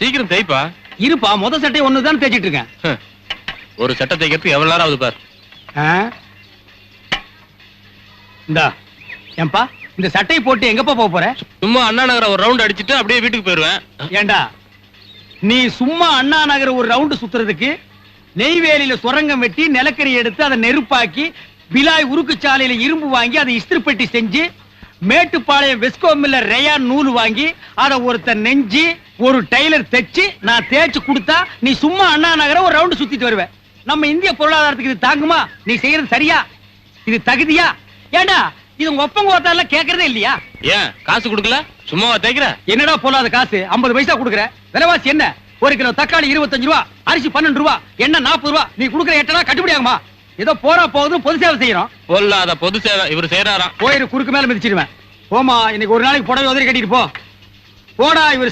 சீக்கிரம் தேய்ப்பா. இருப்பா, முத சட்டை ஒண்ணுதான் தேய்ச்சிட்டு இருக்கேன். ஒரு சட்டை தைக்கிறதுக்கு எவ்வளவு நேரம் ஆகுது பார். இந்தா ஏன்பா இந்த சட்டையை போட்டு எங்கப்பா போக போற? சும்மா அண்ணா நகர ஒரு ரவுண்ட் அடிச்சிட்டு அப்படியே வீட்டுக்கு போயிருவேன். ஏண்டா நீ சும்மா அண்ணா நகர் ஒரு ரவுண்டு சுத்துறதுக்கு நெய்வேலியில சுரங்கம் வெட்டி நிலக்கரி எடுத்து அதை நெருப்பாக்கி பிலாய் உருக்கு சாலையில இரும்பு வாங்கி அதை இஸ்திரிப்பெட்டி செஞ்சு மேட்டுப்பாளையம் வெஸ்கோ மில்ல ரேயான் நூல் வாங்கி அதை ஒருத்தர் நெஞ்சு ஒரு டைலர் தைச்சு நான் தேய்ச்சு கொடுத்தா நீ சும்மா அண்ணா நகர ஒரு ரவுண்டு சுத்திட்டு வருவ. நம்ம இந்திய பொருளாதாரத்துக்கு இது தாங்குமா? நீ செய்யறது சரியா? இது தகுதியா? ஏண்டா இது உங்க ஒப்பங்க ஓத்தால கேக்குறதே இல்லையா? ஏன் காசு கொடுக்கல? சும்மாவா தேய்க்கிற? என்னடா போலாத காசு? 50 பைசா கொடுக்குற. விலைவாசி என்ன? ஒரு கிலோ தக்காளி 25 ரூபா, அரிசி 12 ரூபா, எண்ணெய் 40 ரூபா. நீ கொடுக்குற எட்டனா கட்டுப்படி ஆகுமா? ஏதோ போறா போகுது பொது சேவை செய்யறோம். பொல்லாத பொது சேவை இவர் செய்யறாராம். போயிரு, குறுக்கு மேல மிதிச்சிடுவேன். போமா, இன்னைக்கு ஒரு நாளைக்கு புடவை உதறி கட்டிட்டு போ. போடா. இவர்